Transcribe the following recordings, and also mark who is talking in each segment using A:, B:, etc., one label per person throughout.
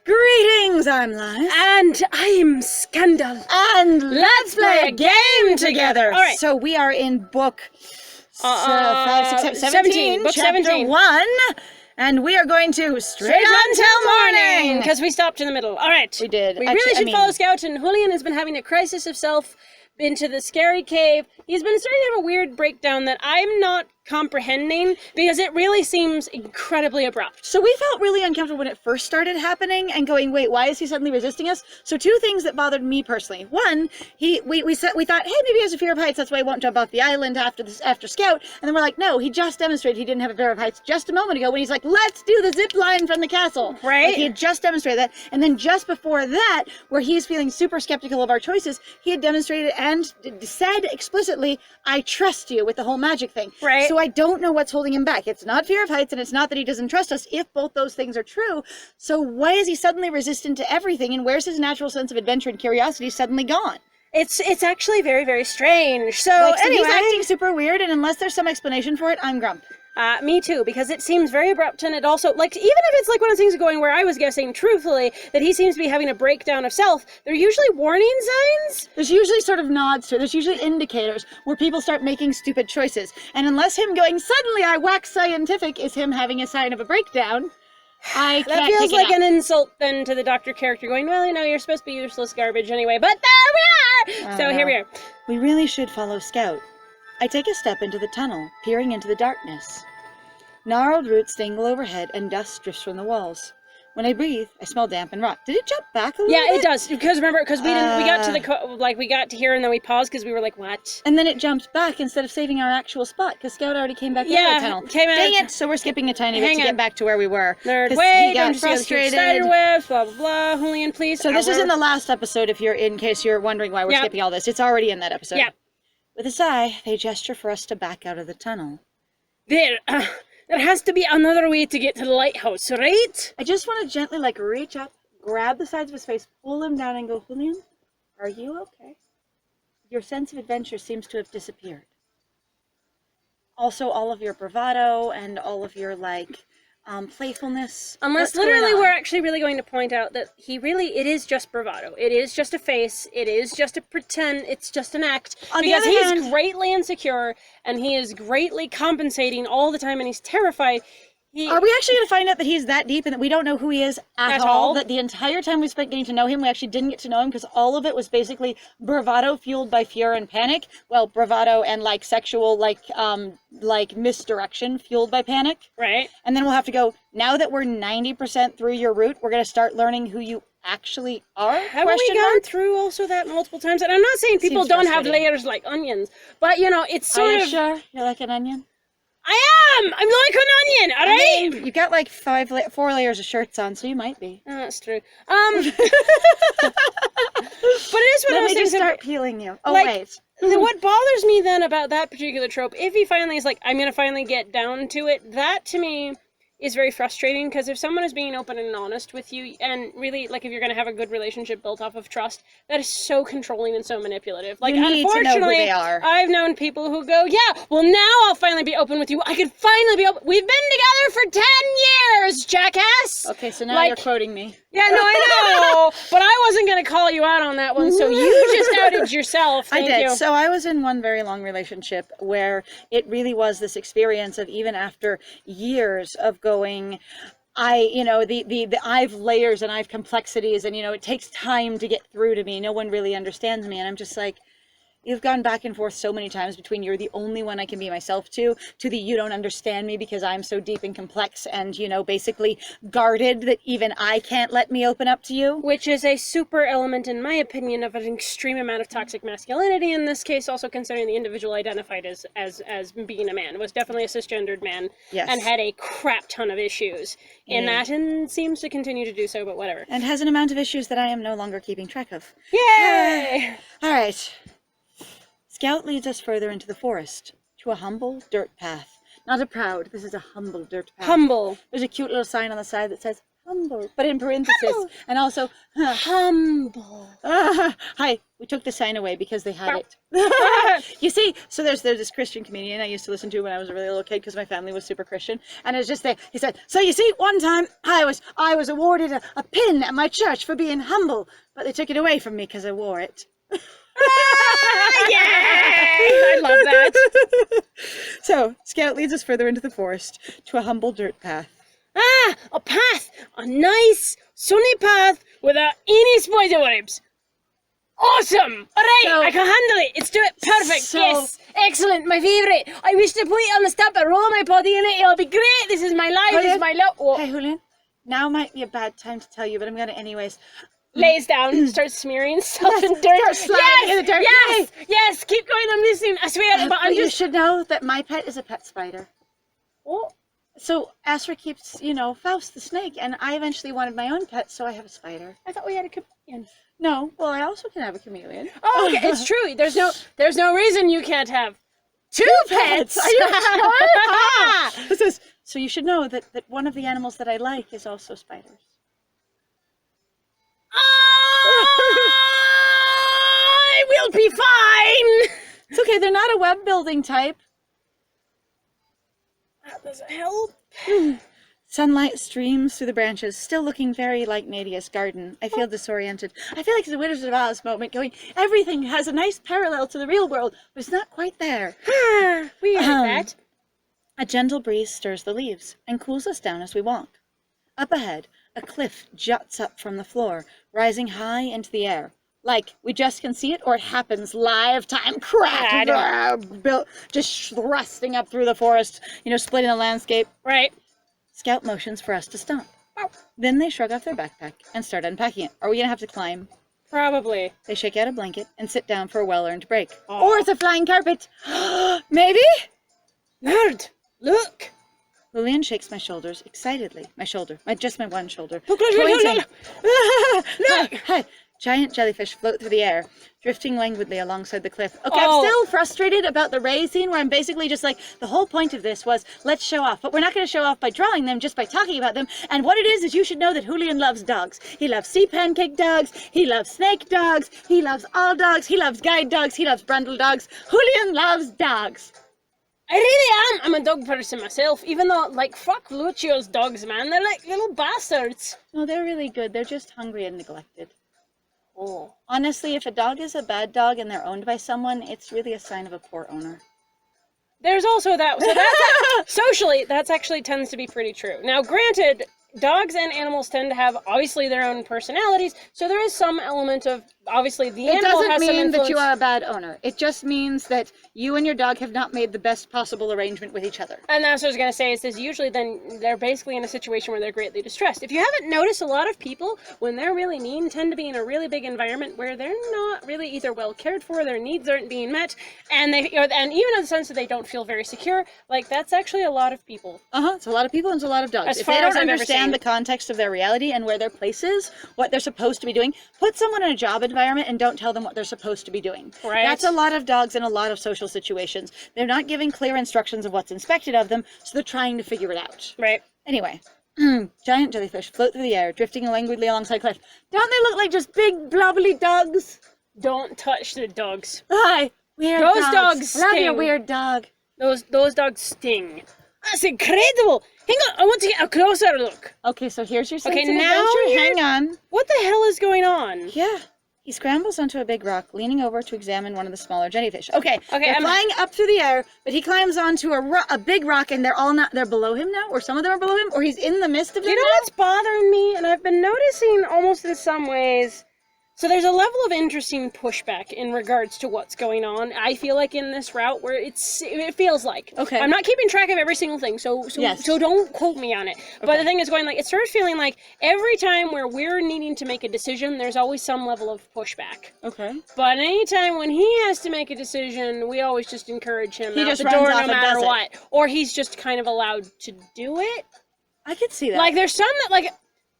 A: Greetings, I'm Lies.
B: And I'm Scandal.
A: And let's play a game together.
B: All right.
A: So we are in book 5, 6, 7, 17,
B: book
A: chapter
B: 17.
A: 1. And we are going to straight until morning.
B: Because we stopped in the middle. All right.
A: We did.
B: We really should follow Scout, and Julian has been having a crisis of self into the scary cave. He's been starting to have a weird breakdown that I'm not comprehending because it really seems incredibly abrupt.
A: So we felt really uncomfortable when it first started happening and going, wait, why is he suddenly resisting us? So two things that bothered me personally. One, we thought, hey, maybe he has a fear of heights, that's why he won't jump off the island after Scout. And then we're like, no, he just demonstrated he didn't have a fear of heights just a moment ago when he's like, let's do the zip line from the castle.
B: Right.
A: Like he had just demonstrated that. And then just before that, where he's feeling super skeptical of our choices, he had demonstrated and said explicitly, I trust you, with the whole magic thing.
B: Right.
A: So I don't know what's holding him back. It's not fear of heights, and it's not that he doesn't trust us, if both those things are true. So why is he suddenly resistant to everything, and where's his natural sense of adventure and curiosity suddenly gone?
B: It's actually very, very strange. So anyway,
A: he's acting super weird, and unless there's some explanation for it, I'm grump.
B: Me too, because it seems very abrupt, and it also, like, even if it's like one of those things going where I was guessing truthfully that he seems to be having a breakdown of self, they're usually warning signs.
A: There's usually sort of nods to it. There's usually indicators where people start making stupid choices. And unless him going, suddenly I wax scientific, is him having a sign of a breakdown, I can't
B: That feels
A: pick it
B: like
A: up.
B: an insult then to the doctor character going, well, you know, you're supposed to be useless garbage anyway, but there we are! So here we are.
A: We really should follow Scout. I take a step into the tunnel, peering into the darkness. Gnarled roots dangle overhead and dust drifts from the walls. When I breathe, I smell damp and rot. Did it jump back a little bit?
B: Yeah, it does. Because remember, because we got to the, we got to here and then we paused because we were like, what?
A: And then it jumped back instead of saving our actual spot because Scout already came back out of the tunnel. Dang it! So we're skipping a tiny bit to get back to where we were.
B: Nerd, wait,
A: he got frustrated.
B: Spider webs, blah, blah, blah. Julian, please.
A: So this is in the last episode, in case you're wondering why we're skipping all this. It's already in that episode.
B: Yeah.
A: With a sigh, they gesture for us to back out of the tunnel.
B: There has to be another way to get to the lighthouse, right?
A: I just want to gently, reach up, grab the sides of his face, pull him down, and go, Julian, are you okay? Your sense of adventure seems to have disappeared. Also, all of your bravado and all of your, playfulness.
B: Unless literally we're actually really going to point out that it is just bravado. It is just a face. It is just a pretend. It's just an act. Because he's greatly insecure and he is greatly compensating all the time and he's terrified.
A: Are we actually going to find out that he's that deep and that we don't know who he is at all? That the entire time we spent getting to know him, we actually didn't get to know him because all of it was basically bravado fueled by fear and panic. Well, bravado and sexual, misdirection fueled by panic.
B: Right.
A: And then we'll have to go, now that we're 90% through your route, we're going to start learning who you actually are?
B: Haven't we gone through also that multiple times? And I'm not saying people don't have layers like onions, but it's sort of...
A: Are you sure you're like an onion?
B: I am! I'm like an onion, alright?
A: I mean, you got 4 layers of shirts on, so you might be.
B: Oh, that's true. But it is one of those things... Let me just
A: start peeling you. Oh, wait.
B: What bothers me then about that particular trope, if he finally is I'm gonna finally get down to it, that to me is very frustrating, because if someone is being open and honest with you, and really, if you're gonna have a good relationship built off of trust, that is so controlling and so manipulative.
A: You need to know who they are.
B: I've known people who go, yeah, well now I'll finally be open with you. I could finally be open. We've been together for 10 years, jackass!
A: Okay, so now you're quoting me.
B: Yeah, no, I know, but I wasn't gonna call you out on that one, so you just outed yourself. Thank you.
A: So I was in one very long relationship where it really was this experience of, even after years of going, I've layers and I've complexities, and it takes time to get through to me. No one really understands me, and I'm just like, you've gone back and forth so many times between you're the only one I can be myself to the you don't understand me because I'm so deep and complex and, basically guarded that even I can't let me open up to you.
B: Which is a super element, in my opinion, of an extreme amount of toxic masculinity in this case, also considering the individual identified as being a man, was definitely a cisgendered man, and had a crap ton of issues in that, and seems to continue to do so, but whatever.
A: And has an amount of issues that I am no longer keeping track of.
B: Yay!
A: All right. Scout leads us further into the forest, to a humble dirt path. Not a proud, this is a humble dirt path.
B: Humble.
A: There's a cute little sign on the side that says, Humble. But in parentheses.
B: Humble.
A: And also,
B: Humble.
A: hi, we took the sign away because they had it. You see, so there's this Christian comedian I used to listen to when I was a really little kid because my family was super Christian. And it's just there. He said, so you see, one time I was awarded a pin at my church for being humble, but they took it away from me because I wore it.
B: Yay! I love that.
A: So, Scout leads us further into the forest to a humble dirt path.
B: A path! A nice, sunny path without any spider webs. Awesome! Alright,
A: So-
B: I can handle it. Let's do it. Perfect.
A: So-
B: Yes. Excellent. My favourite. I wish to put it on the step and roll my body in it. It'll be great. This is my life. This is my love. Oh.
A: Hey, Julian, now might be a bad time to tell you, but I'm going to anyways.
B: Lays down, starts smearing himself in dirt.
A: Start sliding in the dirt.
B: Yes! Yes! Keep going. I'm listening. I swear. But I'm
A: You
B: just...
A: should know that my pet is a pet spider.
B: Oh.
A: So Astra keeps, Faust the snake, and I eventually wanted my own pet, so I have a spider.
B: I thought we had a chameleon.
A: No, well, I also can have a chameleon.
B: Oh, okay. It's true. There's no reason you can't have two pets.
A: Are you sure? This is, so you should know that one of the animals that I like is also spiders.
B: I will be fine.
A: It's okay, they're not a web building type.
B: That doesn't help.
A: Sunlight streams through the branches, still looking very like Nadia's garden. I feel disoriented. I feel like it's a Wizard of Oz moment going, everything has a nice parallel to the real world, but it's not quite there.
B: We like that.
A: A gentle breeze stirs the leaves and cools us down as we walk. Up ahead, a cliff juts up from the floor, rising high into the air. Like, we just can see it, or it happens live time. Crack! Just thrusting up through the forest, splitting the landscape.
B: Right.
A: Scout motions for us to stop. Then they shrug off their backpack and start unpacking it. Are we going to have to climb?
B: Probably.
A: They shake out a blanket and sit down for a well-earned break.
B: Aw.
A: Or it's a flying carpet. Maybe?
B: Nerd, look.
A: Julian shakes my shoulders excitedly. Just my one shoulder.
B: Look.
A: Pointing.
B: Look.
A: Hi. Giant jellyfish float through the air, drifting languidly alongside the cliff. Okay,
B: Oh.
A: I'm still frustrated about the Ray scene where I'm basically just like, the whole point of this was, let's show off. But we're not going to show off by drawing them, just by talking about them. And what it is you should know that Julian loves dogs. He loves sea pancake dogs. He loves snake dogs. He loves all dogs. He loves guide dogs. He loves brundle dogs. Julian loves dogs.
B: I really am. I'm a dog person myself, even though, fuck Lucio's dogs, man. They're like little bastards.
A: No, they're really good. They're just hungry and neglected.
B: Oh.
A: Honestly, if a dog is a bad dog and they're owned by someone, it's really a sign of a poor owner.
B: There's also that. So that's socially, that's actually tends to be pretty true. Now, granted, dogs and animals tend to have obviously their own personalities, so there is some element of obviously the
A: It
B: animal
A: doesn't
B: has some
A: mean
B: influence.
A: that you are a bad owner. It just means that you and your dog have not made the best possible arrangement with each other.
B: And that's what I was gonna say. Is usually then they're basically in a situation where they're greatly distressed. If you haven't noticed, a lot of people when they're really mean tend to be in a really big environment where they're not really either well cared for, their needs aren't being met, and and even in the sense that they don't feel very secure. Like that's actually a lot of people.
A: It's a lot of people and it's a lot of dogs.
B: As
A: If
B: far
A: they don't
B: as I've ever
A: understand
B: seen.
A: the context of their reality and where their place is, what they're supposed to be doing, put someone in a job environment and don't tell them what they're supposed to be doing.
B: Right.
A: That's a lot of dogs in a lot of social situations. They're not giving clear instructions of what's expected of them, so they're trying to figure it out.
B: Right.
A: Anyway, giant jellyfish float through the air, drifting languidly alongside cliff. Don't they look like just big, blobbly dogs?
B: Don't touch the dogs.
A: Hi, weird
B: Those dogs
A: Love your
B: sting.
A: weird dog.
B: Those dogs sting. That's incredible. Hang on, I want to get a closer look.
A: Okay, so here's your sense
B: Okay,
A: of
B: now
A: adventure.
B: you're-
A: Hang on.
B: What the hell is going on?
A: Yeah. He scrambles onto a big rock, leaning over to examine one of the smaller jellyfish. Okay,
B: Okay,
A: they're
B: I'm-
A: flying up through the air, but he climbs onto a big rock, and they're below him now, or some of them are below him, or he's in the midst of them
B: You know
A: now?
B: what's bothering me? And I've been noticing almost in some ways. So there's a level of interesting pushback in regards to what's going on. I feel like in this route where it feels like.
A: Okay.
B: I'm not keeping track of every single thing, so
A: Yes.
B: don't quote me on it. But
A: Okay.
B: the thing is going like, it starts feeling like every time where we're needing to make a decision, there's always some level of pushback.
A: Okay.
B: But anytime when he has to make a decision, we always just encourage him
A: He
B: out
A: just
B: the door
A: runs
B: no
A: off and
B: matter
A: does it.
B: what. Or he's just kind of allowed to do it.
A: I could see that.
B: Like, there's some that, like...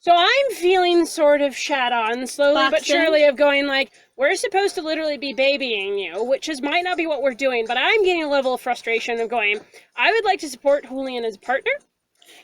B: So I'm feeling sort of shat on, slowly but
A: Boxing?
B: surely, of going like, we're supposed to literally be babying you, which might not be what we're doing, but I'm getting a level of frustration of going, I would like to support Julian as a partner.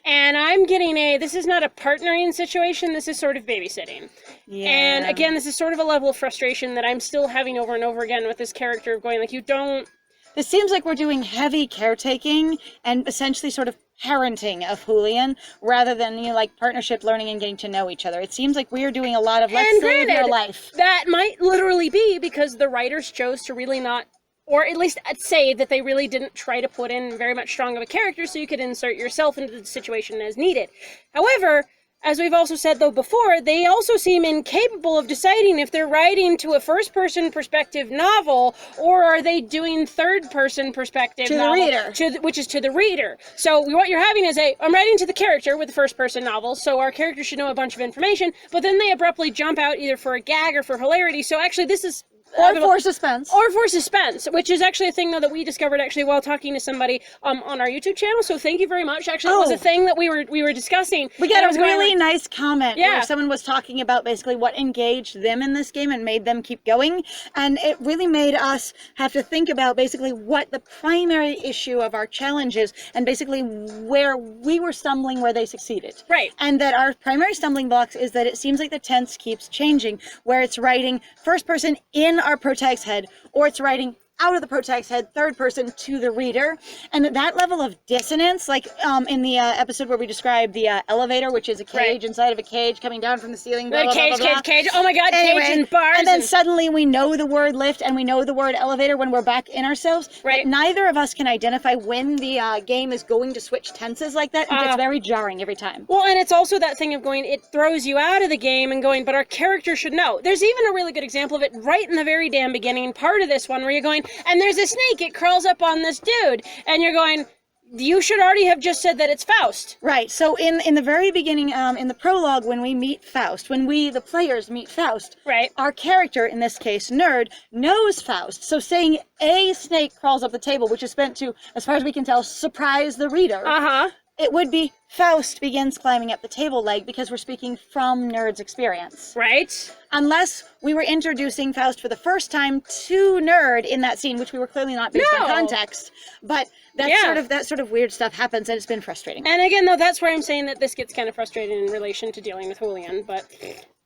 B: And I'm getting this is not a partnering situation, this is sort of babysitting.
A: Yeah.
B: And again, this is sort of a level of frustration that I'm still having over and over again with this character of going, like, you don't...
A: It seems like we're doing heavy caretaking and essentially sort of parenting of Julian rather than, you know, like partnership learning and getting to know each other. It seems like we're doing a lot of let's save your life.
B: That might literally be because the writers chose to really not, or at least say that they really didn't try to put in very much strong of a character so you could insert yourself into the situation as needed. However, as we've also said, though, before, they also seem incapable of deciding if they're writing to a first-person perspective novel, or are they doing third-person perspective
A: to
B: novel,
A: the reader.
B: which is to the reader. So what you're having is I'm writing to the character with the first-person novel, so our character should know a bunch of information, but then they abruptly jump out either for a gag or for hilarity, so actually this is...
A: Or for suspense.
B: Or for suspense, which is actually a thing, though, that we discovered actually while talking to somebody on our YouTube channel. So thank you very much. Actually, it was a thing that we were discussing.
A: We got a really nice comment where
B: Yeah.
A: someone was talking about basically what engaged them in this game and made them keep going. And it really made us have to think about basically what the primary issue of our challenge is and basically where we were stumbling, where they succeeded.
B: Right.
A: And that our primary stumbling blocks is that it seems like the tense keeps changing, where it's writing first person in our protagonist's head, or it's writing out of the protagonist's head, third person to the reader. And that level of dissonance, like in the episode where we described the elevator, which is a cage inside of a cage coming down from the ceiling. Blah, blah,
B: cage. Oh my god,
A: anyway,
B: cage and bars.
A: And then suddenly we know the word lift and we know the word elevator when we're back in ourselves.
B: Right.
A: But neither of us can identify when the game is going to switch tenses like that. And it's very jarring every time.
B: Well, and it's also that thing of going, it throws you out of the game and going, but our character should know. There's even a really good example of it right in the very damn beginning part of this one where you're going, and there's a snake, it crawls up on this dude, and you're going, you should already have just said that it's Faust.
A: Right, so in the very beginning, in the prologue, when we meet Faust, when we, the players, meet Faust,
B: right,
A: our character, in this case, Nerd, knows Faust. So saying a snake crawls up the table, which is meant to, as far as we can tell, surprise the reader. It would be Faust begins climbing up the table leg because we're speaking from Nerd's experience.
B: Right.
A: Unless we were introducing Faust for the first time to Nerd in that scene, which we were clearly not based on context. But that sort of weird stuff happens, and it's been frustrating.
B: And again, though, that's where I'm saying that this gets kind of frustrating in relation to dealing with Julian, but...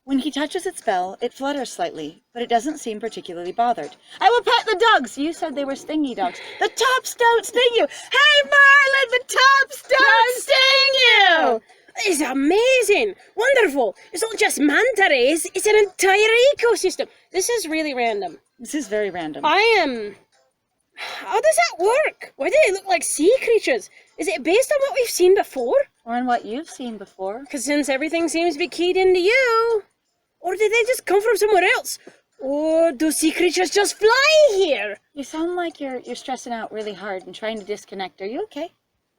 A: When he touches its bell, it flutters slightly, but it doesn't seem particularly bothered. I will pet the dogs! You said they were stingy dogs. The tops don't sting you! Hey, Marlin, the tops don't sting you!
B: It's amazing! Wonderful! It's not just manta rays, it's an entire ecosystem! This is really random.
A: This is very random.
B: How does that work? Why do they look like sea creatures? Is it based on what we've seen before?
A: Or on what you've seen before?
B: Because since everything seems to be keyed into you... Or did they just come from somewhere else? Or do sea creatures just fly here?
A: You sound like you're stressing out really hard and trying to disconnect. Are you okay?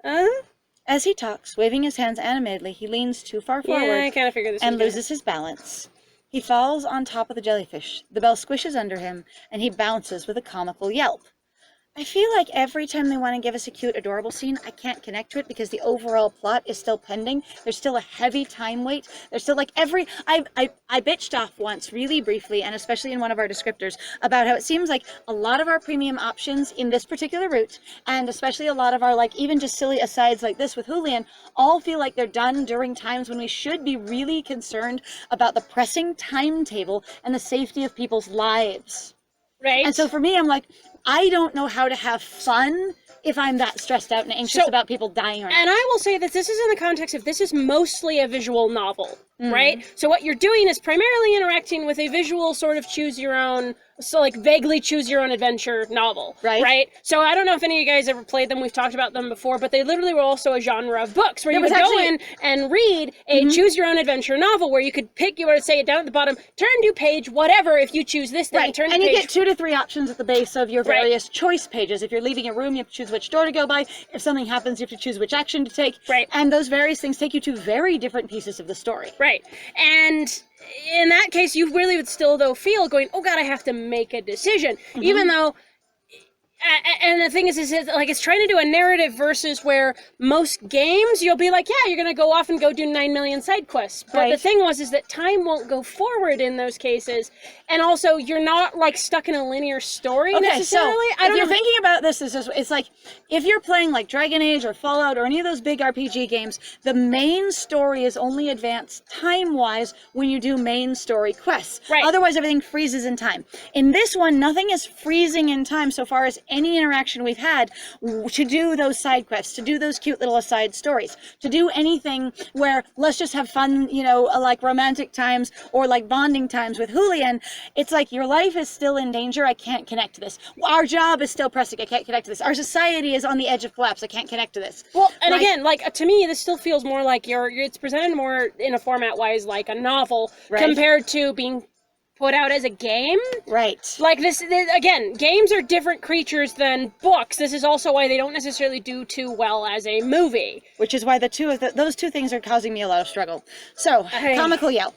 B: Uh-huh.
A: As he talks, waving his hands animatedly, he leans too far forward
B: I kind of figured this
A: and
B: was
A: loses his balance. He falls on top of the jellyfish. The bell squishes under him, and he bounces with a comical yelp. I feel like every time they want to give us a cute, adorable scene, I can't connect to it because the overall plot is still pending. There's still a heavy time wait. There's still like I bitched off once really briefly, and especially in one of our descriptors, about how it seems like a lot of our premium options in this particular route, and especially a lot of our like even just silly asides like this with Julian, all feel like they're done during times when we should be really concerned about the pressing timetable and the safety of people's lives.
B: Right.
A: And so for me, I'm like, I don't know how to have fun if I'm that stressed out and anxious about people dying or not.
B: And I will say that this is in the context of this is mostly a visual novel, right? So what you're doing is primarily interacting with a visual sort of choose your own, so like vaguely choose your own adventure novel, right? So I don't know if any of you guys ever played them. We've talked about them before, but they literally were also a genre of books where you would go in and read a choose your own adventure novel where you could pick, you would say it down at the bottom, turn to page, whatever, if you choose this thing, turn to page.
A: And you get 2 to 3 options at the base of your various choice pages. If you're leaving a room, you have to choose which door to go by. If something happens, you have to choose which action to take.
B: Right.
A: And those various things take you to very different pieces of the story.
B: Right. And in that case, you really would still, though, feel going, oh, God, I have to make a decision. Even though, And the thing is like it's trying to do a narrative versus where most games you'll be like, yeah, you're gonna go off and go do 9 million side quests. But the thing is that time won't go forward in those cases, and also you're not like stuck in a linear story necessarily.
A: So if you're thinking about this, it's like if you're playing like Dragon Age or Fallout or any of those big RPG games, the main story is only advanced time-wise when you do main story quests.
B: Right.
A: Otherwise, everything freezes in time. In this one, nothing is freezing in time so far as any interaction we've had to do those side quests, to do those cute little aside stories, to do anything where let's just have fun, you know, like romantic times or like bonding times with Julian. It's like your life is still in danger. I can't connect to this. Our job is still pressing. I can't connect to this. Our society is on the edge of collapse. I can't connect to this.
B: Well, and again, like to me, this still feels more like it's presented more in a format wise like a novel compared to being put out as a game.
A: Right.
B: Like this, again, games are different creatures than books. This is also why they don't necessarily do too well as a movie.
A: Which is why those two things are causing me a lot of struggle. So, comical yelp.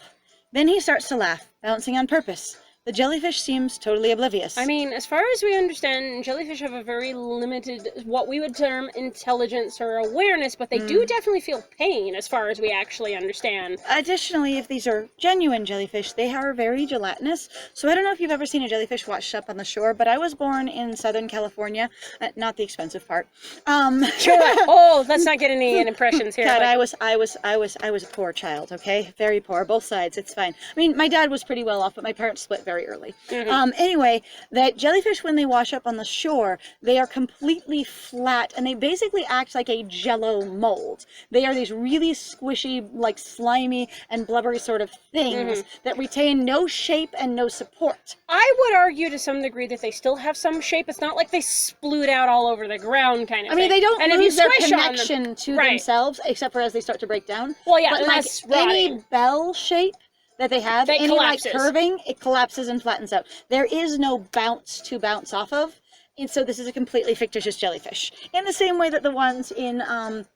A: Then he starts to laugh, bouncing on purpose. The jellyfish seems totally oblivious.
B: I mean, as far as we understand, jellyfish have a very limited, what we would term intelligence or awareness, but they do definitely feel pain as far as we actually understand.
A: Additionally, if these are genuine jellyfish, they are very gelatinous. So I don't know if you've ever seen a jellyfish washed up on the shore, but I was born in Southern California, not the expensive part.
B: Sure. Oh, let's not get any impressions here.
A: God, I was a poor child, okay? Very poor, both sides, it's fine. I mean, my dad was pretty well off, but my parents split very early. Anyway, that jellyfish, when they wash up on the shore, they are completely flat, and they basically act like a jello mold. They are these really squishy, like slimy and blubbery sort of things that retain no shape and no support.
B: I would argue to some degree that they still have some shape. It's not like they sploot out all over the ground kind of thing.
A: I mean, they don't lose their connection
B: them,
A: to themselves, except for as they start to break down.
B: Well, yeah,
A: but like any bell shape that they have, any
B: collapses.
A: like curving, it collapses and flattens out. There is no bounce to bounce off of. And so this is a completely fictitious jellyfish. In the same way that the ones in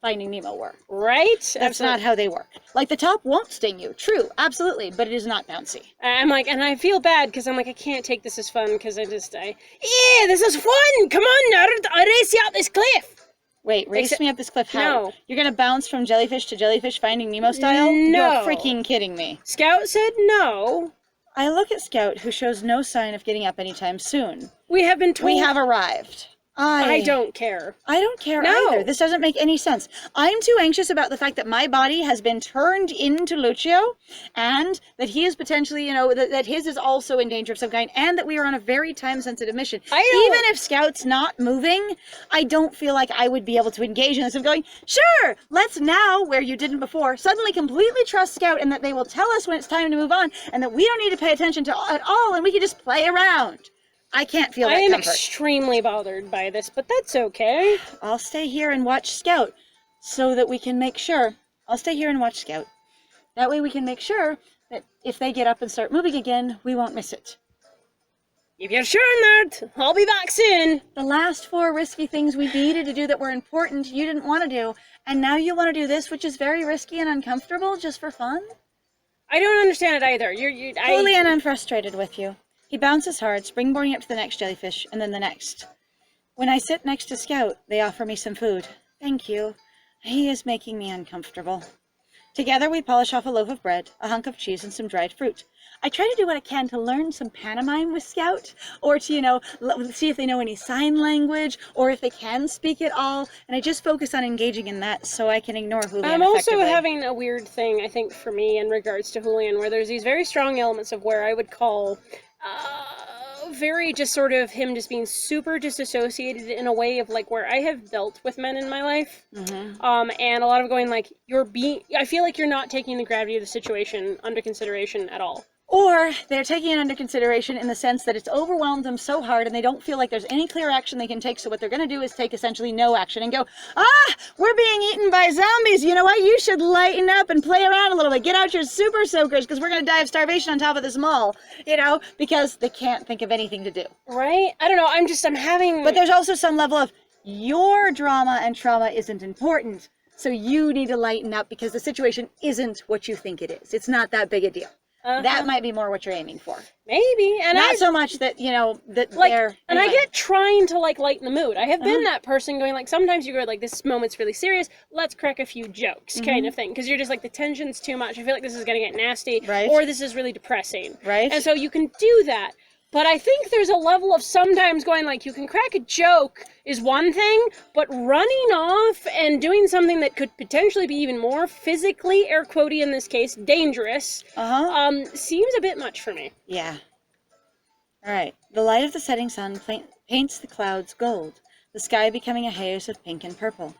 A: Finding Nemo were.
B: Right?
A: That's not how they work. Like, the top won't sting you. True, absolutely. But it is not bouncy.
B: I'm like, and I feel bad because I'm like, I can't take this as fun because yeah, this is fun! Come on, nerd! I'll race you up this cliff!
A: Wait, race me up this cliff how?
B: No.
A: You're gonna bounce from jellyfish to jellyfish Finding Nemo style?
B: No.
A: You're freaking kidding me.
B: Scout said no.
A: I look at Scout, who shows no sign of getting up anytime soon.
B: We have been told...
A: We have arrived.
B: I don't care.
A: I don't care either. This doesn't make any sense. I'm too anxious about the fact that my body has been turned into Lucio, and that he is potentially, you know, that his is also in danger of some kind, and that we are on a very time-sensitive mission. Even if Scout's not moving, I don't feel like I would be able to engage in this of going, sure, let's now, where you didn't before, suddenly completely trust Scout and that they will tell us when it's time to move on, and that we don't need to pay attention to at all, and we can just play around. I can't feel that comfort.
B: I am extremely bothered by this, but that's okay.
A: I'll stay here and watch Scout so that we can make sure. I'll stay here and watch Scout. That way we can make sure that if they get up and start moving again, we won't miss it.
B: If you're sure, nerd, I'll be back soon.
A: The last 4 risky things we needed to do that were important, you didn't want to do. And now you want to do this, which is very risky and uncomfortable just for fun?
B: I don't understand it either.
A: Julian, I'm frustrated with you. He bounces hard, springboarding up to the next jellyfish, and then the next. When I sit next to Scout, they offer me some food. Thank you. He is making me uncomfortable. Together we polish off a loaf of bread, a hunk of cheese, and some dried fruit. I try to do what I can to learn some pantomime with Scout, or to, you know, see if they know any sign language, or if they can speak at all, and I just focus on engaging in that so I can ignore Julian
B: I'm also
A: effectively.
B: having a weird thing, I think, for me in regards to Julian, where there's these very strong elements of where I would call... very just sort of him just being super disassociated in a way of like where I have dealt with men in my life. And a lot of going like, I feel like you're not taking the gravity of the situation under consideration at all.
A: Or they're taking it under consideration in the sense that it's overwhelmed them so hard and they don't feel like there's any clear action they can take. So what they're going to do is take essentially no action and go, we're being eaten by zombies. You know what? You should lighten up and play around a little bit. Get out your super soakers because we're going to die of starvation on top of this mall, you know, because they can't think of anything to do.
B: Right? I don't know. I'm having...
A: But there's also some level of your drama and trauma isn't important. So you need to lighten up because the situation isn't what you think it is. It's not that big a deal. That might be more what you're aiming for.
B: Maybe. And
A: Not so much that, that
B: like,
A: they're...
B: and
A: anyway.
B: I get trying to, lighten the mood. I have been that person going, sometimes you go, this moment's really serious, let's crack a few jokes, kind of thing. Because you're just the tension's too much, I feel like this is going to get nasty, or this is really depressing.
A: Right.
B: And so you can do that. But I think there's a level of sometimes going, you can crack a joke is one thing, but running off and doing something that could potentially be even more physically, air quotey in this case, dangerous, seems a bit much for me.
A: Yeah. All right. The light of the setting sun paints the clouds gold, the sky becoming a haze of pink and purple.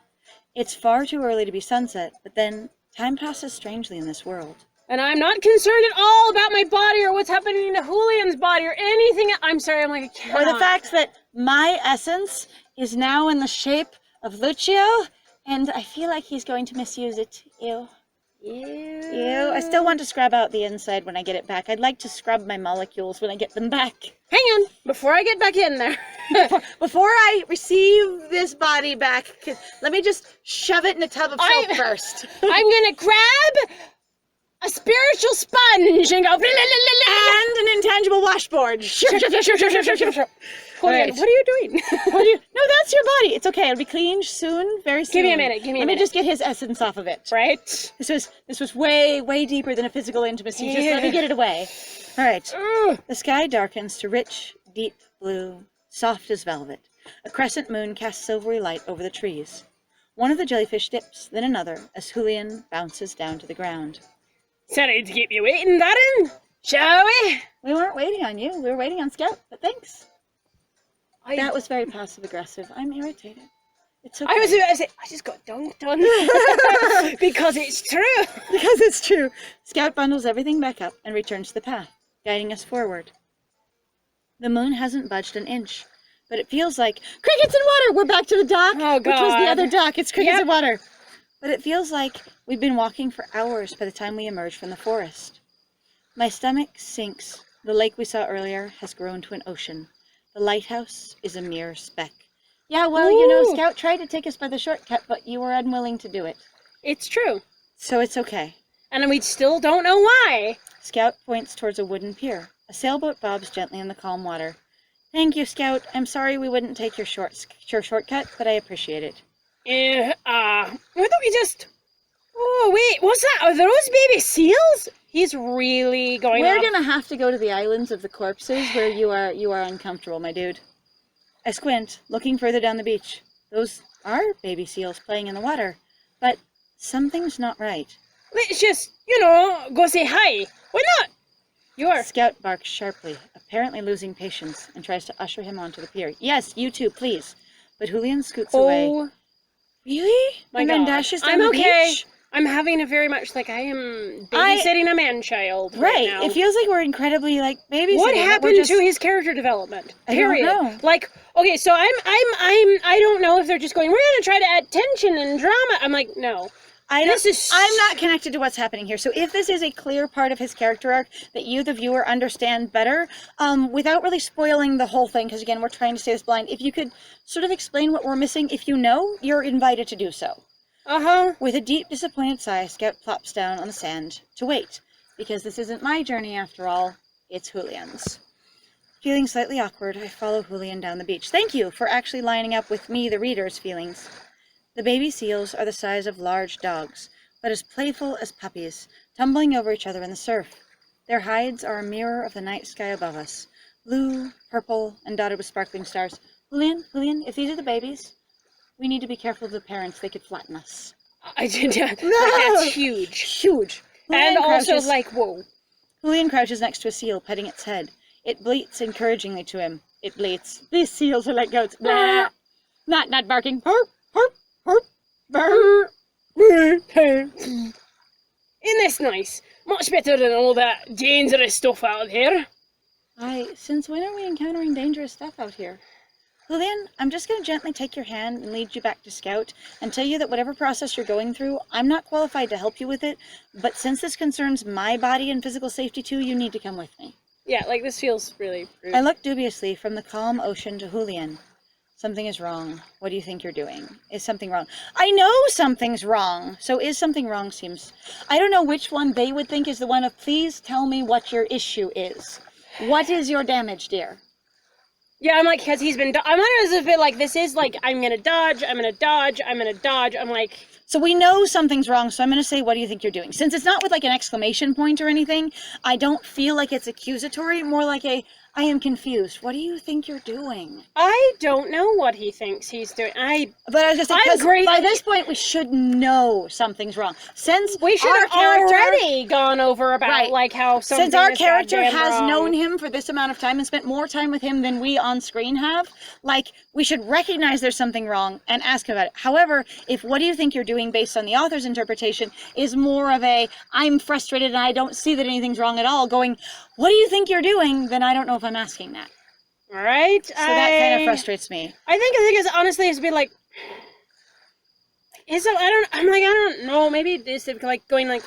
A: It's far too early to be sunset, but then time passes strangely in this world.
B: And I'm not concerned at all about my body or what's happening to Julian's body or anything. I'm sorry, I can't.
A: Or the fact that my essence is now in the shape of Lucio, and I feel like he's going to misuse it. Ew. Ew. I still want to scrub out the inside when I get it back. I'd like to scrub my molecules when I get them back.
B: Hang on, before I get back in there.
A: before I receive this body back, let me just shove it in a tub of soap first.
B: I'm gonna grab a spiritual sponge and go...
A: And an intangible washboard. Sure.
B: Julian, what are you doing?
A: No, that's your body. It's okay. It'll be clean soon, very soon.
B: Give me a minute.
A: Let me just get his essence off of it.
B: Right?
A: This was way, way deeper than a physical intimacy. Yeah. Just let me get it away. All right. The sky darkens to rich, deep blue, soft as velvet. A crescent moon casts silvery light over the trees. One of the jellyfish dips, then another, as Julian bounces down to the ground.
B: Sorry to keep you waiting, Darren. Shall we?
A: We weren't waiting on you. We were waiting on Scout, but thanks. That was very passive-aggressive. I'm irritated. It's okay.
B: I was about to say, I just got dunked on. Because it's true.
A: Because it's true. Scout bundles everything back up and returns to the path, guiding us forward. The moon hasn't budged an inch, but it feels like crickets and water. We're back to the dock, which was the other dock. It's crickets and water. But it feels like we've been walking for hours by the time we emerge from the forest. My stomach sinks. The lake we saw earlier has grown to an ocean. The lighthouse is a mere speck. Yeah, well, Scout tried to take us by the shortcut, but you were unwilling to do it.
B: It's true.
A: So it's okay.
B: And we still don't know why.
A: Scout points towards a wooden pier. A sailboat bobs gently in the calm water. Thank you, Scout. I'm sorry we wouldn't take your shortcut, but I appreciate it.
B: Why don't we just... Oh, wait, what's that? Are those baby seals? He's really going
A: We're gonna have to go to the islands of the corpses where you are uncomfortable, my dude. I squint, looking further down the beach. Those are baby seals playing in the water, but something's not right.
B: Let's just, go say hi. Why not?
A: Scout barks sharply, apparently losing patience, and tries to usher him onto the pier. Yes, you too, please. But Julian scoots away. Really?
B: My God.
A: Dashes down
B: I'm
A: the
B: okay.
A: beach?
B: I'm having a very much I am babysitting a man-child right now.
A: It feels like we're incredibly babysitting.
B: What happened to his character development? Period.
A: I don't know.
B: Okay, so I don't know if they're just going, we're gonna try to add tension and drama. I'm like, no.
A: I'm not connected to what's happening here. So if this is a clear part of his character arc that you, the viewer, understand better, without really spoiling the whole thing, because again, we're trying to stay this blind, if you could sort of explain what we're missing, if you know, you're invited to do so. With a deep, disappointed sigh, Scout plops down on the sand to wait, because this isn't my journey after all, it's Julian's. Feeling slightly awkward, I follow Julian down the beach. Thank you for actually lining up with me, the reader's feelings. The baby seals are the size of large dogs, but as playful as puppies, tumbling over each other in the surf. Their hides are a mirror of the night sky above us, blue, purple, and dotted with sparkling stars. Julian, if these are the babies, we need to be careful of the parents. They could flatten us.
B: I did. That's huge.
A: Huge.
B: And also, whoa.
A: Julian crouches next to a seal, petting its head. It bleats encouragingly to him. It bleats. These seals are like goats. Blah. Not barking. Burp, burp, burp, burp.
B: Isn't this nice? Much better than all that dangerous stuff out here.
A: Since when are we encountering dangerous stuff out here? Julian, I'm just going to gently take your hand and lead you back to Scout and tell you that whatever process you're going through, I'm not qualified to help you with it, but since this concerns my body and physical safety too, you need to come with me.
B: Yeah, this feels really rude.
A: I look dubiously from the calm ocean to Julian. Something is wrong. What do you think you're doing? Is something wrong? I know something's wrong. So is something wrong seems... I don't know which one they would think is the one of, please tell me what your issue is. What is your damage, dear?
B: Yeah, I'm like, because he's been... I'm not as a bit like, this is like, I'm going to dodge, I'm going to dodge, I'm going to dodge. I'm like...
A: So we know something's wrong, so I'm going to say, what do you think you're doing? Since it's not with like an exclamation point or anything, I don't feel like it's accusatory, more like a, I am confused. What do you think you're doing?
B: I don't know what he thinks he's doing.
A: But I was just saying, because by this point we should know something's wrong. Since
B: we should have already gone over about like how something
A: since our character has
B: wrong.
A: known him for this amount of time and spent more time with him than we on screen have, like we should recognize there's something wrong and ask him about it. However, if what do you think you're doing based on the author's interpretation is more of a, I'm frustrated and I don't see that anything's wrong at all, going, what do you think you're doing? Then I don't know if I'm asking that.
B: All right. So
A: that kind of frustrates me.
B: I think the thing is, honestly, it's been like, I'm like, I don't know. Maybe this like going like,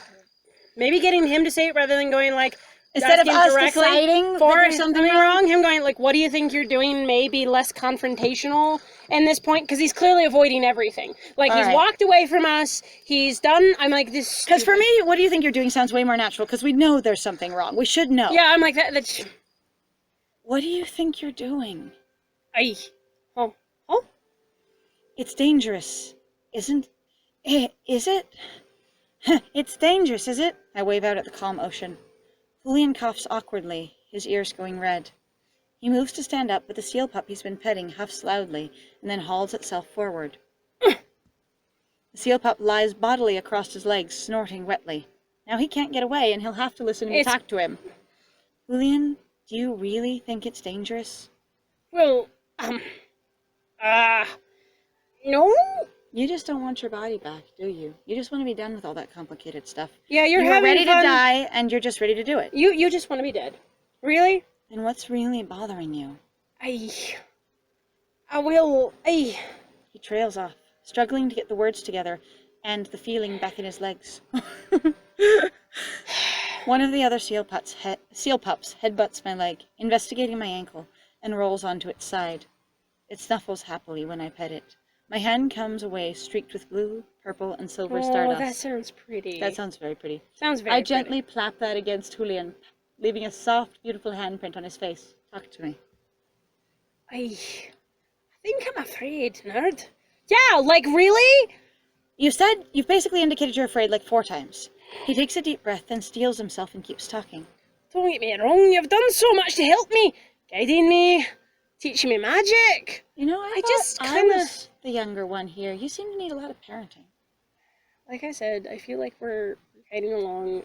B: maybe getting him to say it rather than going like,
A: instead of us deciding
B: for
A: there's something
B: wrong, him going like, what do you think you're doing? Maybe less confrontational in this point, because he's clearly avoiding everything. Like, he's walked away from us. He's done. I'm like, this.
A: Because for me, what do you think you're doing sounds way more natural, because we know there's something wrong. We should know.
B: Yeah, I'm like, that's.
A: What do you think you're doing?
B: Oh.
A: It's dangerous, isn't it? Is it? It's dangerous, is it? I wave out at the calm ocean. Julian coughs awkwardly, his ears going red. He moves to stand up, but the seal pup he's been petting huffs loudly and then hauls itself forward. The seal pup lies bodily across his legs, snorting wetly. Now he can't get away, and he'll have to listen to me talk to him. Julian, do you really think it's dangerous?
B: Well, no.
A: You just don't want your body back, do you? You just want to be done with all that complicated stuff.
B: Yeah, you're
A: ready to die, and you're just ready to do it.
B: You just want to be dead. Really?
A: And what's really bothering you?
B: He
A: trails off, struggling to get the words together, and the feeling back in his legs. One of the other seal pups headbutts my leg, investigating my ankle, and rolls onto its side. It snuffles happily when I pet it. My hand comes away streaked with blue, purple, and silver stardust.
B: Oh, that sounds pretty.
A: That sounds very pretty.
B: Sounds very pretty.
A: I gently plap that against Julian, leaving a soft, beautiful handprint on his face. Talk to me.
B: I think I'm afraid, nerd. Yeah, like, really?
A: You've basically indicated you're afraid like 4 times. He takes a deep breath, then steels himself and keeps talking.
B: Don't get me wrong, you've done so much to help me. Guiding me, teaching me magic.
A: You know, I just kind of the younger one here. You seem to need a lot of parenting.
B: Like I said, I feel like we're guiding along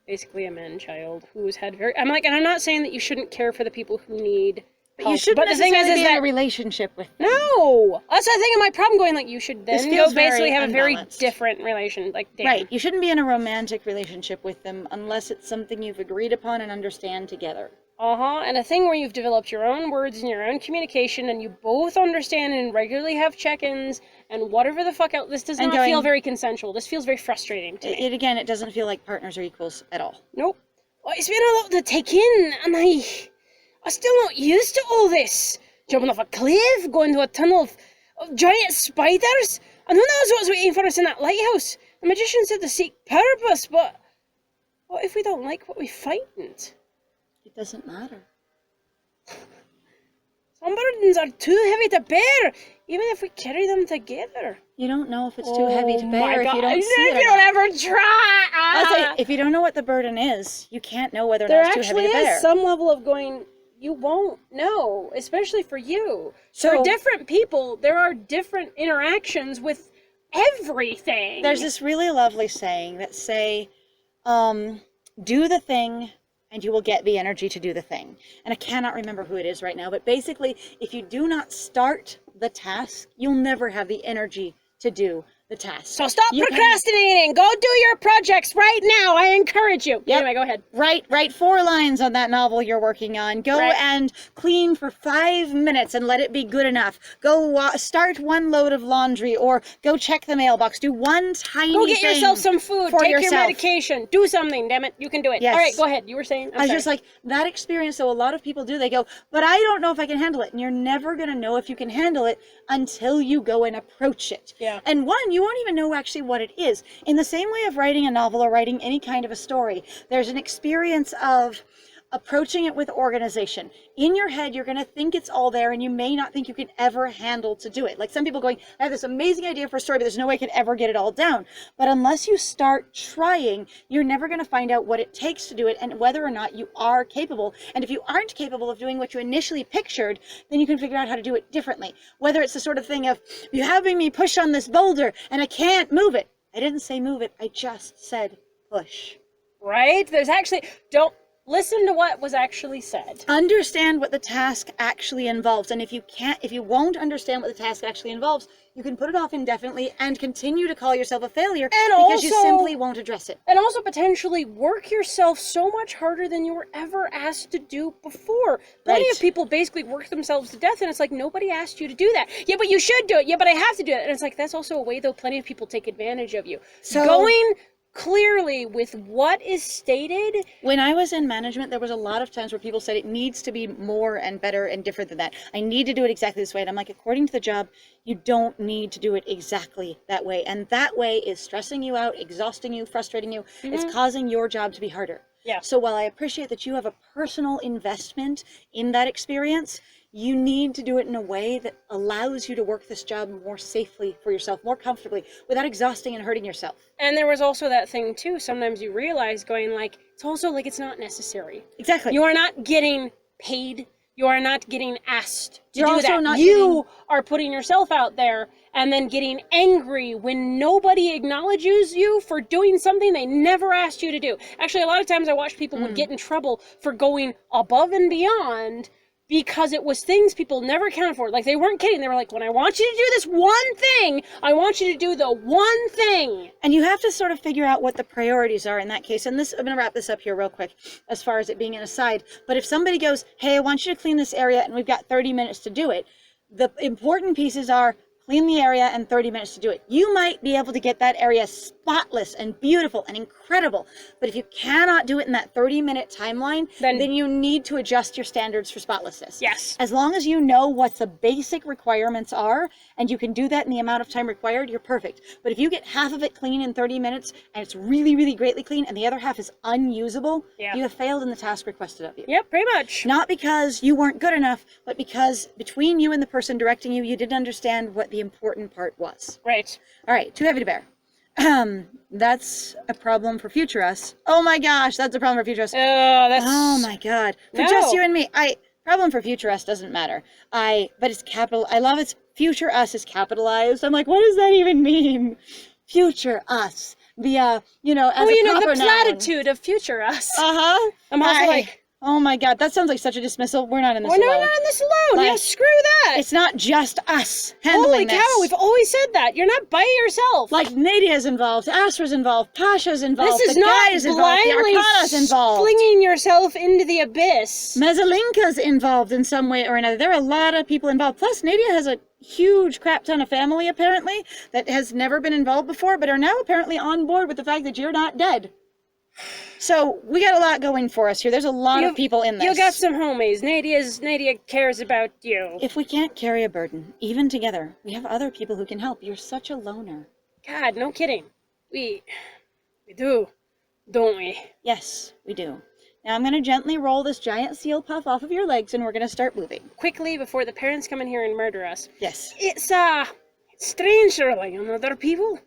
B: basically a man-child who's had very... I'm like, and I'm not saying that you shouldn't care for the people who need help.
A: You shouldn't necessarily be in a relationship with them.
B: No! That's the thing of my problem going, like, you should then go basically have a very different relation, like, damn.
A: Right, you shouldn't be in a romantic relationship with them unless it's something you've agreed upon and understand together.
B: And a thing where you've developed your own words and your own communication, and you both understand and regularly have check-ins, and whatever the fuck else. This does not feel very consensual. This feels very frustrating to me.
A: It doesn't feel like partners are equals at all.
B: Nope. Well, it's been a lot to take in, and I'm still not used to all this. Jumping off a cliff, going to a tunnel of giant spiders, and who knows what's waiting for us in that lighthouse. The magician said to seek purpose, but what if we don't like what we find?
A: It doesn't matter.
B: Some burdens are too heavy to bear, even if we carry them together.
A: You don't know if it's too heavy to bear if you don't see it.
B: Don't ever try!
A: I'll say, if you don't know what the burden is, you can't know whether or not it's too heavy to bear.
B: There actually is some level of going, you won't know, especially for you. So, for different people, there are different interactions with everything.
A: There's this really lovely saying that say, do the thing, and you will get the energy to do the thing. And I cannot remember who it is right now, but basically, if you do not start the task, you'll never have the energy to do the task.
B: So stop
A: You can-
B: procrastinating. Go do your projects right now. I encourage you.
A: Yep.
B: Anyway, go ahead.
A: Write 4 lines on that novel you're working on. Go
B: Right.
A: and clean for 5 minutes and let it be good enough. Go start 1 load of laundry, or go check the mailbox. Do one tiny
B: Go get
A: thing
B: yourself some food.
A: for
B: Take your
A: yourself.
B: medication. Do something, damn it. You can do it.
A: Yes.
B: All right, go ahead. You were saying?
A: I was just like, that experience, so a lot of people do, they go, but I don't know if I can handle it. And you're never going to know if you can handle it until you go and approach it.
B: Yeah.
A: And one, you won't even know actually what it is. In the same way of writing a novel or writing any kind of a story, there's an experience of approaching it with organization. In your head, you're going to think it's all there, and you may not think you can ever handle to do it. Like some people going, I have this amazing idea for a story, but there's no way I can ever get it all down. But unless you start trying, you're never going to find out what it takes to do it and whether or not you are capable. And if you aren't capable of doing what you initially pictured, then you can figure out how to do it differently. Whether it's the sort of thing of, you're having me push on this boulder and I can't move it. I didn't say move it. I just said push.
B: Right? There's actually... Don't... Listen to what was actually said.
A: Understand what the task actually involves. And if you won't understand what the task actually involves, you can put it off indefinitely and continue to call yourself a failure because you simply won't address it.
B: And also potentially work yourself so much harder than you were ever asked to do before. Plenty of people basically work themselves to death, and it's like, nobody asked you to do that. Yeah, but you should do it. Yeah, but I have to do it. And it's like, that's also a way, though, plenty of people take advantage of you.
A: So
B: going clearly with what is stated.
A: When I was in management, there was a lot of times where people said it needs to be more and better and different than that. I need to do it exactly this way. And I'm like, according to the job, you don't need to do it exactly that way. And that way is stressing you out, exhausting you, frustrating you. It's causing your job to be harder.
B: Yeah.
A: So while I appreciate that you have a personal investment in that experience, you need to do it in a way that allows you to work this job more safely for yourself, more comfortably, without exhausting and hurting yourself.
B: And there was also that thing, too, sometimes you realize going like, it's also like it's not necessary.
A: Exactly.
B: You are not getting paid. You are not getting asked to
A: You're
B: do
A: also
B: that.
A: not
B: You are putting yourself out there and then getting angry when nobody acknowledges you for doing something they never asked you to do. Actually, a lot of times I watch people would get in trouble for going above and beyond because it was things people never accounted for. Like, they weren't kidding. They were like, when I want you to do this one thing, I want you to do the one thing.
A: And you have to sort of figure out what the priorities are in that case. And this, I'm going to wrap this up here real quick as far as it being an aside. But if somebody goes, hey, I want you to clean this area and we've got 30 minutes to do it, the important pieces are clean the area and 30 minutes to do it. You might be able to get that area spotless and beautiful and incredible. But if you cannot do it in that 30-minute timeline, then you need to adjust your standards for spotlessness.
B: Yes.
A: As long as you know what the basic requirements are and you can do that in the amount of time required, you're perfect. But if you get half of it clean in 30 minutes and it's really, really greatly clean and the other half is unusable, you have failed in the task requested of you.
B: Yep, pretty much.
A: Not because you weren't good enough, but because between you and the person directing you, you didn't understand what the important part was.
B: Right.
A: All right, too heavy to bear. That's a problem for future us. Oh my gosh, that's a problem for future us. Oh my god. For just you and me. Problem for future us doesn't matter. But it's capital. I love it's future us is capitalized. I'm like, what does that even mean? Future us. The as
B: the platitude of future us.
A: Uh-huh.
B: I'm also like,
A: oh my god, that sounds like such a dismissal. We're not in this
B: we're
A: alone.
B: not in this alone.
A: Like,
B: Yeah, screw that.
A: It's not just us handling this.
B: Holy cow, we've always said that. You're not by yourself.
A: Like, Nadia's involved, Astra's involved, Pasha's involved,
B: this is
A: the
B: not
A: guy's involved, the
B: blindly
A: Arcana's involved.
B: flinging yourself into the abyss.
A: Mezzalinka's involved in some way or another. There are a lot of people involved. Plus, Nadia has a huge crap ton of family, apparently, that has never been involved before, but are now apparently on board with the fact that you're not dead. So, we got a lot going for us here. There's a lot of people in this.
B: You got some homies. Nadia cares about you.
A: If we can't carry a burden, even together, we have other people who can help. You're such a loner.
B: God, no kidding. We do, don't we?
A: Yes, we do. Now I'm going to gently roll this giant seal puff off of your legs and we're going to start moving.
B: Quickly, before the parents come in here and murder us.
A: Yes.
B: It's strange relying on other people.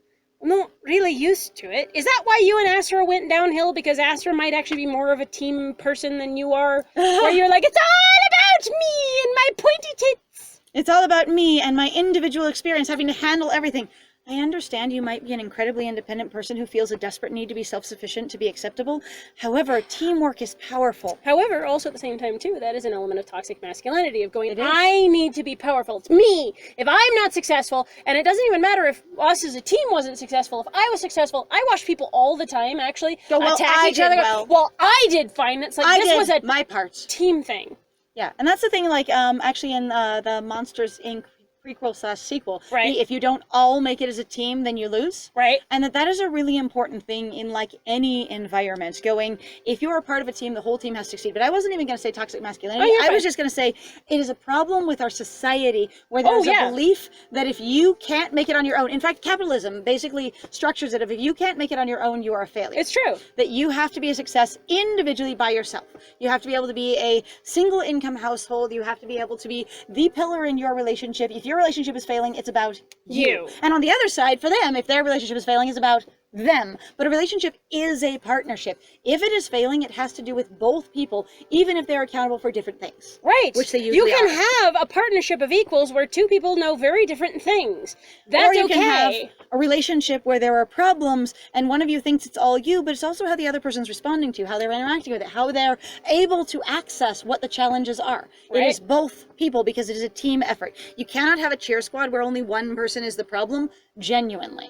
B: I'm not really used to it. Is that why you and Astra went downhill? Because Astra might actually be more of a team person than you are? Where you're like, it's all about me and my pointy tits.
A: It's all about me and my individual experience having to handle everything. I understand you might be an incredibly independent person who feels a desperate need to be self-sufficient to be acceptable. However, teamwork is powerful.
B: However, also at the same time, too, that is an element of toxic masculinity, of going,
A: It is.
B: I need to be powerful. It's me. If I'm not successful, and it doesn't even matter if us as a team wasn't successful, if I was successful, I watch people all the time, actually,
A: Go, well,
B: attack
A: I
B: each other.
A: did well.
B: Well, I did fine. It's like,
A: I
B: this
A: did
B: was a
A: my part.
B: team thing.
A: Yeah, and that's the thing, like, actually in the Monsters, Inc. prequel/sequel,
B: Right.
A: if you don't all make it as a team, then you lose.
B: Right.
A: And that is a really important thing in, like, any environment. Going, if you're a part of a team, the whole team has to succeed. But I wasn't even going to say toxic masculinity.
B: you're
A: I was
B: fine.
A: just going to say it is a problem with our society where there's
B: yeah.
A: a belief that if you can't make it on your own, in fact, capitalism basically structures it, if you can't make it on your own, you are a failure.
B: It's true.
A: That you have to be a success individually by yourself. You have to be able to be a single income household. You have to be able to be the pillar in your relationship. If your relationship is failing, it's about you. And on the other side, for them, if their relationship is failing, it's about them. But a relationship is a partnership. If it is failing, it has to do with both people, even if they're accountable for different things.
B: Right.
A: Which they usually
B: You can
A: are.
B: have a partnership of equals where two people know very different things. That's
A: Or you
B: okay.
A: can have a relationship where there are problems and one of you thinks it's all you, but it's also how the other person's responding to you, how they're interacting with it, how they're able to access what the challenges are.
B: Right.
A: It is both people because it is a team effort. You cannot have a cheer squad where only one person is the problem, genuinely.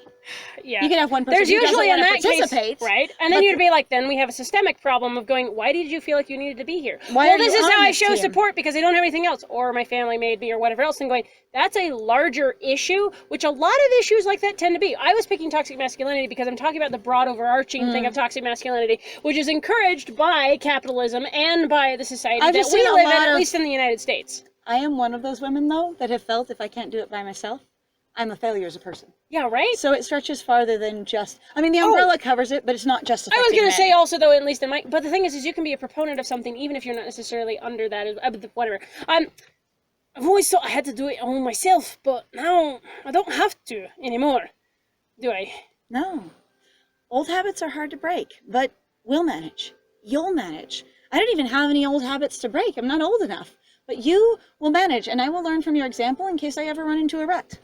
B: Yeah.
A: You can have one person
B: There's
A: who doesn't
B: usually in
A: want to
B: that case,
A: participate.
B: right? And then
A: but
B: you'd be like, then we have a systemic problem of going, why did you feel like you needed to be here?
A: Why
B: well,
A: are
B: this
A: you
B: is
A: on
B: how I
A: this
B: show
A: team?
B: support because I don't have anything else, or my family made me, or whatever else, and going, that's a larger issue, which a lot of issues like that tend to be. I was picking toxic masculinity because I'm talking about the broad overarching thing of toxic masculinity, which is encouraged by capitalism and by the society
A: I've
B: that
A: just
B: we
A: seen a
B: live in,
A: lot
B: at
A: of-
B: least in the United States.
A: I am one of those women, though, that have felt if I can't do it by myself, I'm a failure as a person.
B: Yeah, right?
A: So it stretches farther than just, I mean, the umbrella covers it, but it's not just
B: I was
A: affecting
B: going to
A: men.
B: say also, though, at least in my... But the thing is you can be a proponent of something even if you're not necessarily under that, whatever. I've always thought I had to do it all myself, but now I don't have to anymore, do I?
A: No. Old habits are hard to break, but we'll manage. You'll manage. I don't even have any old habits to break. I'm not old enough. But you will manage, and I will learn from your example in case I ever run into a rut.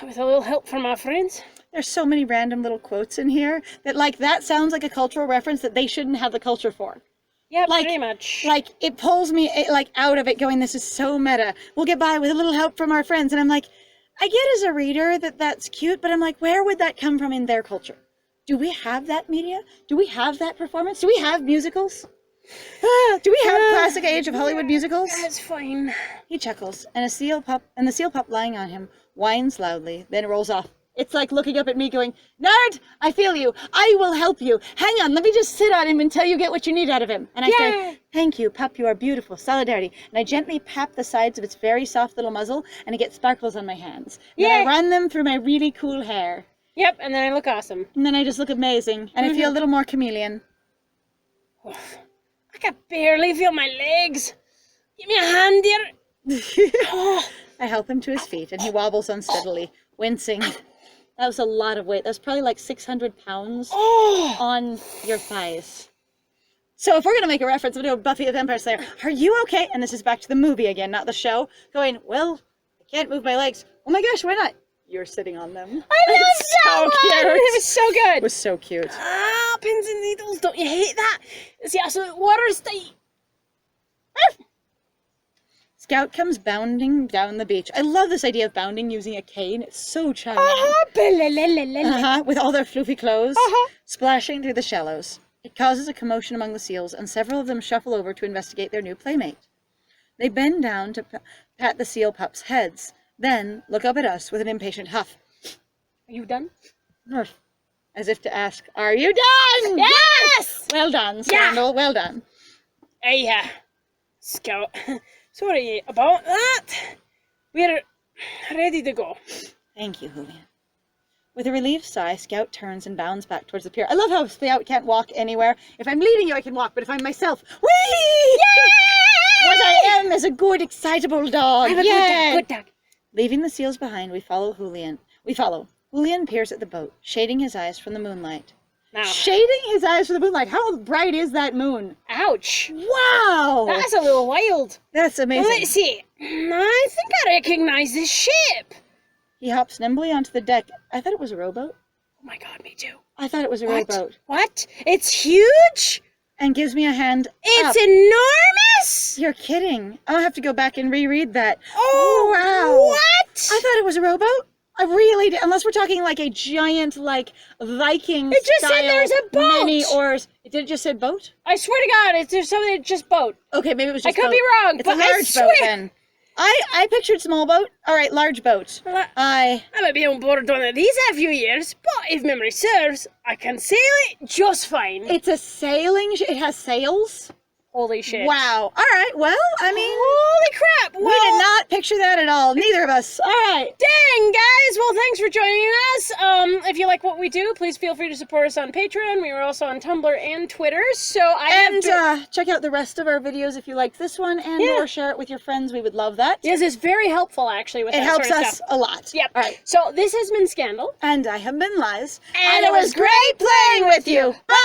B: With a little help from our friends.
A: There's so many random little quotes in here that, like, that sounds like a cultural reference that they shouldn't have the culture for.
B: Yeah,
A: Like-
B: pretty much.
A: Like, it pulls me, like, out of it going, this is so meta. We'll get by with a little help from our friends. And I'm like, I get as a reader that that's cute, but I'm like, where would that come from in their culture? Do we have that media? Do we have that performance? Do we have musicals? Do we have classic age of Hollywood musicals?
B: That's fine.
A: He chuckles, and the seal pup lying on him whines loudly, then rolls off. It's like looking up at me going, Nerd, I feel you. I will help you. Hang on, let me just sit on him until you get what you need out of him. And I say, thank you, pup, you are beautiful. Solidarity. And I gently pat the sides of its very soft little muzzle, and it gets sparkles on my hands. And then I run them through my really cool hair.
B: Yep, and then I look awesome.
A: And then I just look amazing, and I feel a little more chameleon.
B: I can barely feel my legs. Give me a hand here.
A: I help him to his feet, and he wobbles unsteadily, wincing. That was a lot of weight. That was probably like 600 pounds on your thighs. So if we're going to make a reference to Buffy the Vampire Slayer, are you okay? And this is back to the movie again, not the show. Going, well, I can't move my legs. Oh my gosh, why not? You're sitting on them.
B: I love that one!
A: cute.
B: It was so good.
A: It was so cute.
B: Ah, pins and needles, don't you hate that? It's the absolute water state.
A: Scout comes bounding down the beach. I love this idea of bounding using a cane. It's so charming. With all their floofy clothes splashing through the shallows. It causes a commotion among the seals, and several of them shuffle over to investigate their new playmate. They bend down to pat the seal pups' heads, then look up at us with an impatient huff.
B: Are you done?
A: As if to ask, are you done?
B: Yes!
A: Well done, Scandal. Well done.
B: Hey, Scout. Sorry about that. We're ready to go.
A: Thank you, Julian. With a relieved sigh, Scout turns and bounds back towards the pier. I love how Scout can't walk anywhere. If I'm leading you, I can walk, but if I'm myself, whee! Yay! What I am is a good, excitable dog.
B: I'm a good dog.
A: Leaving the seals behind, we follow Julian. Julian peers at the boat, shading his eyes from the moonlight.
B: Now.
A: Shading his eyes from the moonlight. How bright is that moon?
B: Ouch.
A: Wow!
B: That's a little wild.
A: That's amazing.
B: Let's see. I think I recognize this ship.
A: He hops nimbly onto the deck. I thought it was a rowboat.
B: Oh my god, me too.
A: I thought it was a rowboat.
B: What? It's huge?
A: And gives me a hand
B: It's
A: up.
B: enormous!
A: You're kidding. I'll have to go back and reread that.
B: Oh,
A: wow.
B: What?
A: I thought it was a rowboat. I really did. Unless we're talking like a giant, like, Viking
B: It just said there's a boat.
A: Many oars. Did it just say boat?
B: I swear to God, it's just something that just boat.
A: Okay, maybe it was just
B: I could
A: boat.
B: be wrong,
A: It's
B: but
A: a large boat then. I pictured small boat. All right, large boat.
B: I might be on board one of these in a few years, but if memory serves, I can sail it just fine.
A: It's a sailing it has sails?
B: Holy shit.
A: Wow. All right, well, I mean...
B: Holy crap.
A: We did not picture that at all. Neither of us. All right.
B: Dang, guys. Well, thanks for joining us. If you like what we do, please feel free to support us on Patreon. We are also on Tumblr and Twitter.
A: Check out the rest of our videos if you liked this one, and or share it with your friends. We would love that.
B: Yes, it's very helpful, actually, with
A: it
B: that
A: helps
B: sort of
A: us
B: stuff.
A: a lot.
B: Yep.
A: All right.
B: So this has been Scandal.
A: And I have been Liz.
B: And it was great playing with you.
A: Bye!